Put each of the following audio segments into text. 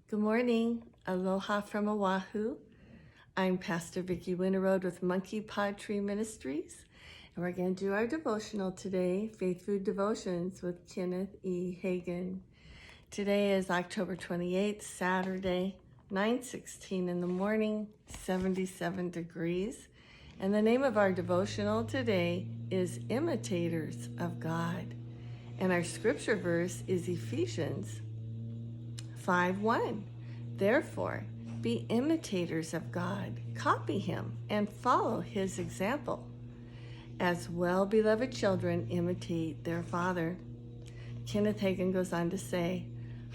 Good morning. Aloha from Oahu. I'm Pastor Vickie Winterowd with monkeypodtreeministries, and we're going to do our devotional today, Faith Food Devotions with Kenneth E. Hagin. Today is October 28th, Saturday, 9:16 in the morning, 77 degrees. And the name of our devotional today is Imitators of God. And our scripture verse is Ephesians 5:1. Therefore, be imitators of God, copy him, and follow his example. As well-beloved children imitate their father. Kenneth Hagin goes on to say,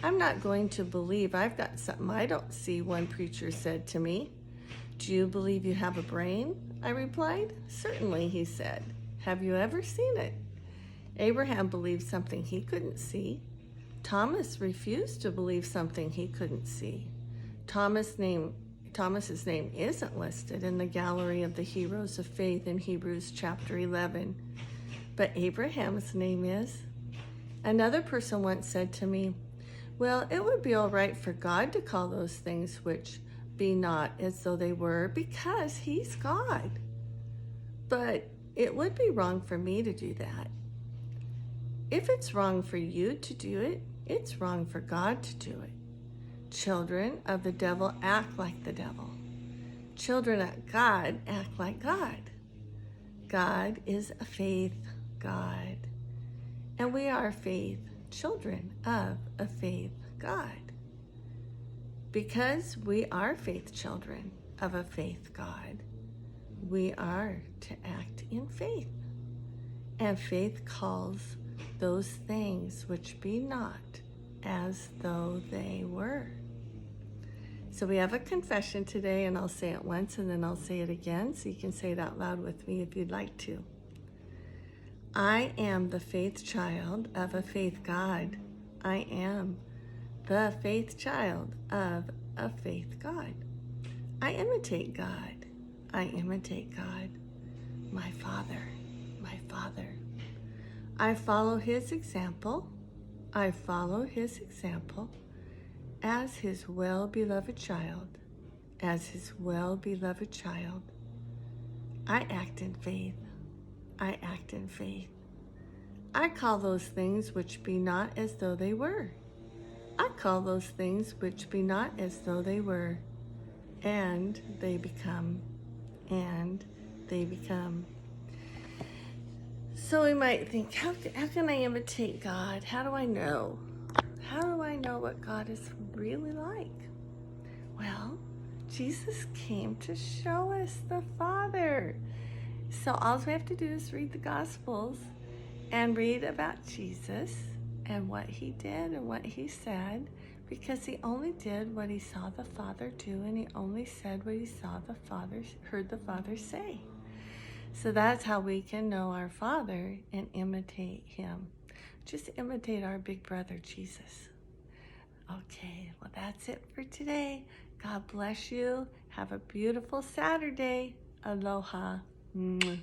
I'm not going to believe I've got something I don't see, one preacher said to me. Do you believe you have a brain? I replied. Certainly, he said. Have you ever seen it? Abraham believed something he couldn't see. Thomas refused to believe something he couldn't see. Thomas's name isn't listed in the gallery of the heroes of faith in Hebrews chapter 11, but Abraham's name is. Another person once said to me, well, it would be all right for God to call those things which be not as though they were, because he's God. But it would be wrong for me to do that. If it's wrong for you to do it, it's wrong for God to do it. Children of the devil act like the devil. Children of God act like God. God is a faith God. And we are faith children of a faith God. Because we are faith children of a faith God, we are to act in faith. And faith calls those things which be not as though they were. So we have a confession today, and I'll say it once and then I'll say it again, so you can say it out loud with me if you'd like to. I am the faith child of a faith God. I am the faith child of a faith God. I imitate God. I imitate God, my Father, my Father. I follow his example. I follow his example as his well-beloved child. As his well-beloved child. I act in faith. I act in faith. I call those things which be not as though they were. I call those things which be not as though they were. And they become. And they become. So we might think, how can I imitate God? How do I know? How do I know what God is really like? Well, Jesus came to show us the Father. So all we have to do is read the Gospels and read about Jesus and what he did and what he said, because he only did what he saw the Father do, and he only said what he heard the Father say. So that's how we can know our Father and imitate him. Just imitate our big brother, Jesus. Okay, well, that's it for today. God bless you. Have a beautiful Saturday. Aloha. Mwah.